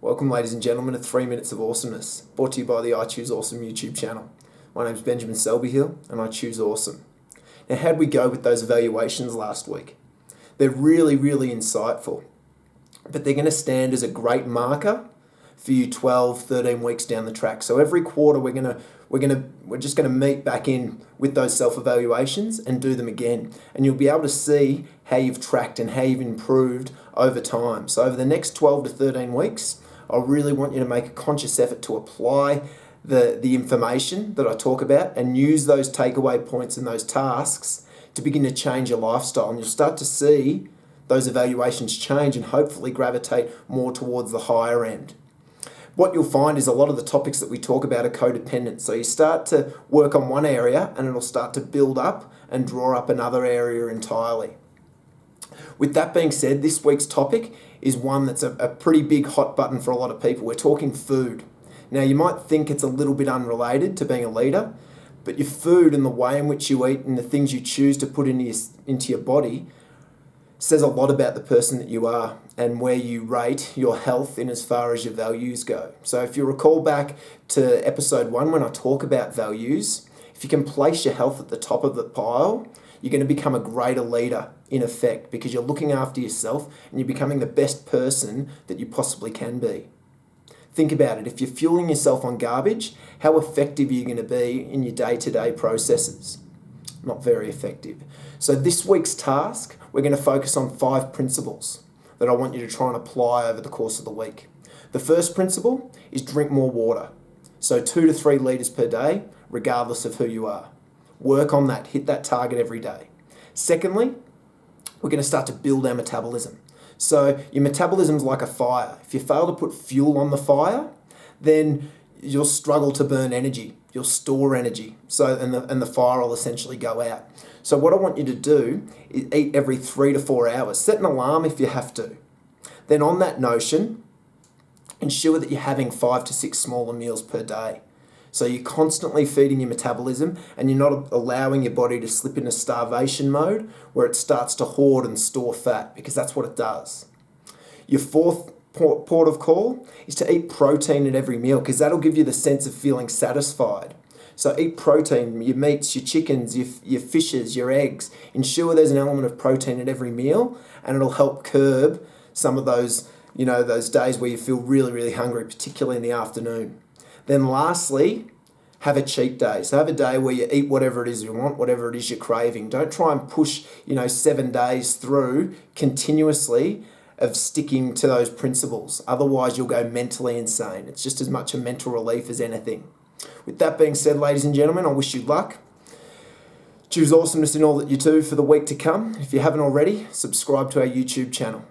Welcome, ladies and gentlemen, to 3 Minutes of Awesomeness, brought to you by the I Choose Awesome YouTube channel. My name's Benjamin Selbyhill, and I choose awesome. Now, how'd we go with those evaluations last week? They're really insightful, but they're going to stand as a great marker for you 12, 13 weeks down the track. So every quarter we're just going to meet back in with those self-evaluations and do them again. And you'll be able to see how you've tracked and how you've improved over time. So over the next 12 to 13 weeks, I really want you to make a conscious effort to apply the information that I talk about and use those takeaway points and those tasks to begin to change your lifestyle. And you'll start to see those evaluations change and hopefully gravitate more towards the higher end. What you'll find is a lot of the topics that we talk about are codependent. So you start to work on one area and it'll start to build up and draw up another area entirely. With that being said, this week's topic is one that's a pretty big hot button for a lot of people. We're talking food. Now, you might think it's a little bit unrelated to being a leader, but your food and the way in which you eat and the things you choose to put into your body says a lot about the person that you are and where you rate your health in as far as your values go. So if you recall back to episode 1 when I talk about values, if you can place your health at the top of the pile, you're going to become a greater leader in effect because you're looking after yourself and you're becoming the best person that you possibly can be. Think about it. If you're fueling yourself on garbage, how effective are you going to be in your day-to-day processes? Not very effective. So this week's task, we're going to focus on 5 principles that I want you to try and apply over the course of the week. The first principle is drink more water. So 2 to 3 litres per day, regardless of who you are. Work on that, hit that target every day. Secondly, we're going to start to build our metabolism. So your metabolism's like a fire. If you fail to put fuel on the fire, then you'll struggle to burn energy. You'll store energy. So and the fire will essentially go out. So what I want you to do is eat every 3 to 4 hours. Set an alarm if you have to. Then on that notion, ensure that you're having 5 to 6 smaller meals per day. So you're constantly feeding your metabolism and you're not allowing your body to slip into starvation mode where it starts to hoard and store fat, because that's what it does. Your fourth port of call is to eat protein at every meal, because that'll give you the sense of feeling satisfied. So eat protein, your meats, your chickens, your fishes, your eggs. Ensure there's an element of protein at every meal, and it'll help curb some of those, those days where you feel really hungry, particularly in the afternoon. Then lastly, have a cheat day. So have a day where you eat whatever it is you want, whatever it is you're craving. Don't try and push, 7 days through continuously of sticking to those principles. Otherwise, you'll go mentally insane. It's just as much a mental relief as anything. With that being said, ladies and gentlemen, I wish you luck. Choose awesomeness in all that you do for the week to come. If you haven't already, subscribe to our YouTube channel.